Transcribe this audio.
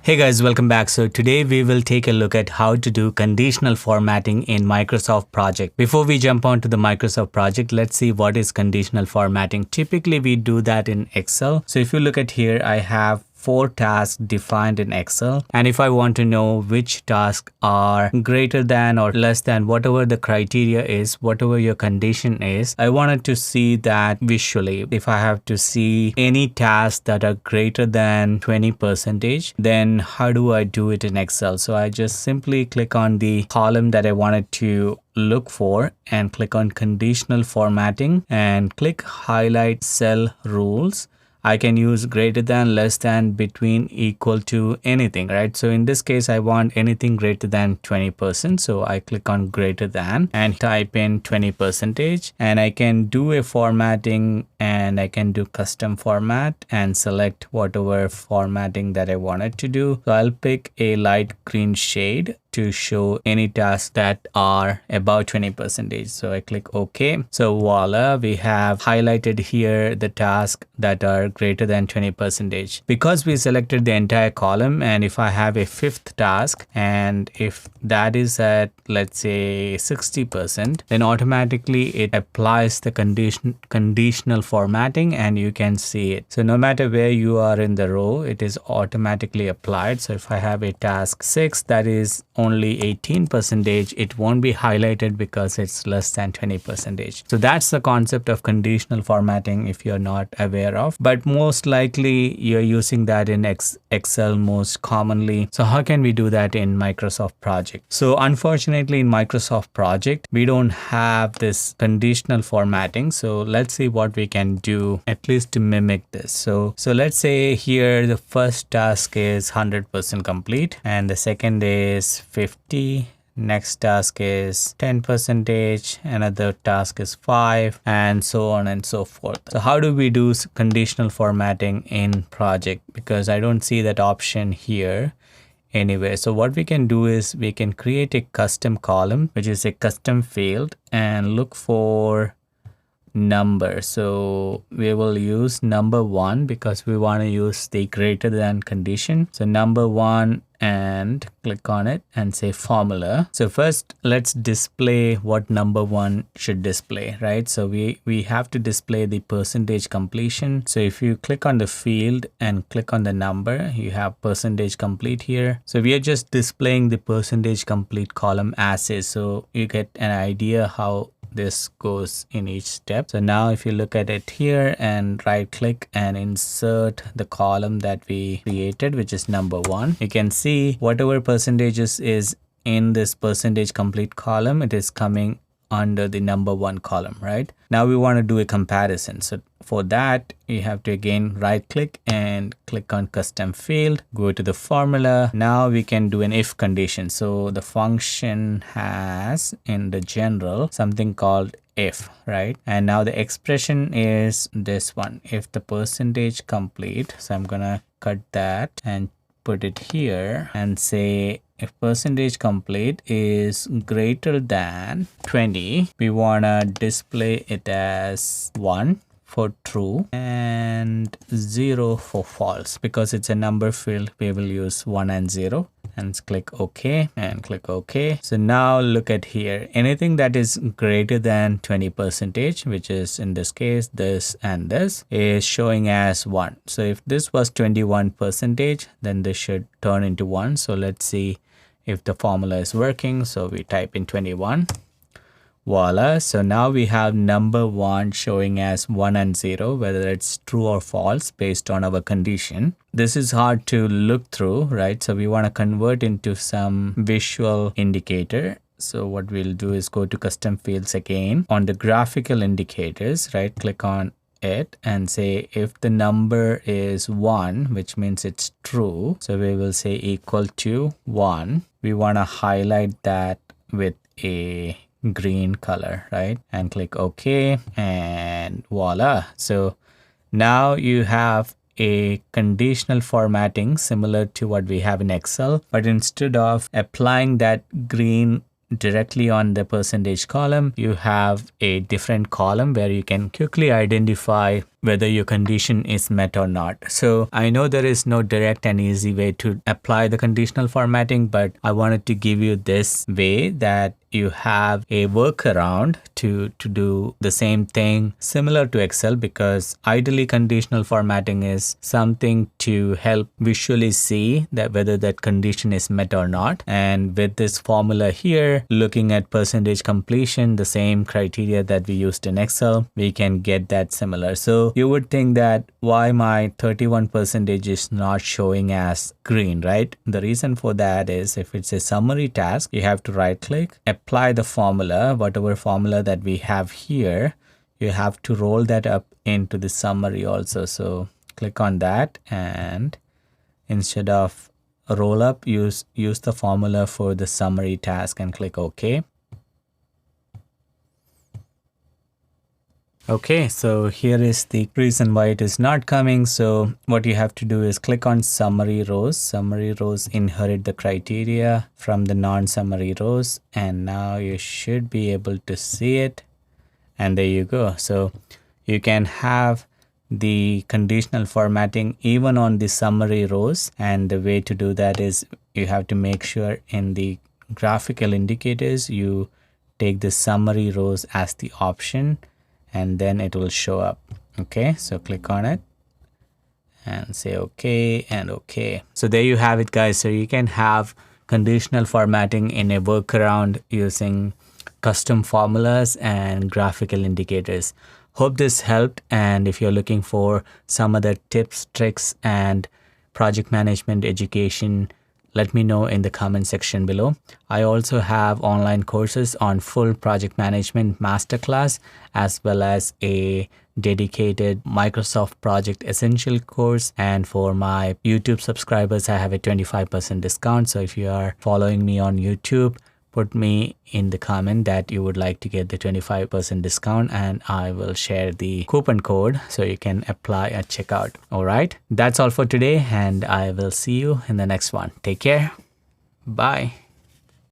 Hey guys, welcome back. So today we will take a look at how to do conditional formatting in Microsoft Project. Before we jump on to the Microsoft Project, let's see what is conditional formatting. Typically we do that in Excel. So if you look at here, I have 4 tasks defined in Excel, and if I want to know which tasks are greater than or less than whatever the criteria is, whatever your condition is, I wanted to see that visually. If I have to see any tasks that are greater than 20%, then how do I do it in Excel? So I just simply click on the column that I wanted to look for and click on conditional formatting and click highlight cell rules. I can use greater than, less than, between, equal to, anything, right? So in this case, I want anything greater than 20%. So I click on greater than and type in 20%, and I can do a formatting and I can do custom format and select whatever formatting that I wanted to do. So I'll pick a light green shade to show any tasks that are about 20%. So I click OK. So voila, we have highlighted here the tasks that are greater than 20%. Because we selected the entire column, and if I have a 5th task and if that is at, let's say, 60%, then automatically it applies the conditional formatting and you can see it. So no matter where you are in the row, it is automatically applied. So if I have a task 6 that is only 18%, it won't be highlighted because it's less than 20%. So that's the concept of conditional formatting if you're not aware of, but most likely you're using that in Excel most commonly. So how can we do that in Microsoft Project? So unfortunately in Microsoft Project, we don't have this conditional formatting. So let's see what we can do at least to mimic this. So let's say here the first task is 100% complete and the second is 50. Next task is 10%, another task is 5, and so on and so forth. So how do we do conditional formatting in project? Because I don't see that option here anywhere. So what we can do is we can create a custom column, which is a custom field, and look for number. So we will use number 1 because we want to use the greater than condition. So number 1, and click on it and say formula. So first let's display what number 1 should display, right? So we have to display the percentage completion. So if you click on the field and click on the number, you have percentage complete here. So we are just displaying the percentage complete column as is. So you get an idea how this goes in each step. So now if you look at it here and right click and insert the column that we created, which is number 1, you can see whatever percentages is in this percentage complete column, it is coming under the number 1 column, right? Now we want to do a comparison. So for that, you have to again right click and click on custom field, go to the formula. Now we can do an if condition. So the function has in the general something called if, right? And now the expression is this one, if the percentage complete. So I'm gonna cut that and put it here and say if percentage complete is greater than 20, we want to display it as 1 for true and 0 for false. Because it's a number field, we will use 1 and 0 and click OK and click OK. So now look at here, anything that is greater than 20%, which is in this case this and this, is showing as 1. So if this was 21%, then this should turn into 1. So let's see if the formula is working. So we type in 21. Voila. So now we have number 1 showing as 1 and 0, whether it's true or false based on our condition. This is hard to look through, right? So we want to convert into some visual indicator. So what we'll do is go to custom fields again on the graphical indicators, right? Click on it and say if the number is 1, which means it's true. So we will say equal to 1. We want to highlight that with a green color, right? And click OK and voila. So now you have a conditional formatting similar to what we have in Excel, but instead of applying that green directly on the percentage column, you have a different column where you can quickly identify whether your condition is met or not. So I know there is no direct and easy way to apply the conditional formatting, but I wanted to give you this way that you have a workaround to do the same thing similar to Excel, because ideally conditional formatting is something to help visually see that whether that condition is met or not. And with this formula here, looking at percentage completion, the same criteria that we used in Excel, we can get that similar. So you would think that why my 31% is not showing as green, right? The reason for that is if it's a summary task, you have to right click, apply the formula, whatever formula that we have here, you have to roll that up into the summary also. So click on that, and instead of roll up, use the formula for the summary task and click OK. Okay, so here is the reason why it is not coming. So what you have to do is click on summary rows. Summary rows inherit the criteria from the non-summary rows, and now you should be able to see it. And there you go. So you can have the conditional formatting even on the summary rows, and the way to do that is you have to make sure in the graphical indicators you take the summary rows as the option, and then it will show up. Okay, so click on it and say okay and okay. So there you have it, guys. So you can have conditional formatting in a workaround using custom formulas and graphical indicators. Hope this helped, and if you're looking for some other tips, tricks, and project management education, let me know in the comment section below. I also have online courses on full project management masterclass, as well as a dedicated Microsoft Project Essential course. And for my YouTube subscribers, I have a 25% discount. So if you are following me on YouTube, put me in the comment that you would like to get the 25% discount, and I will share the coupon code so you can apply at checkout. All right, that's all for today, and I will see you in the next one. Take care. Bye.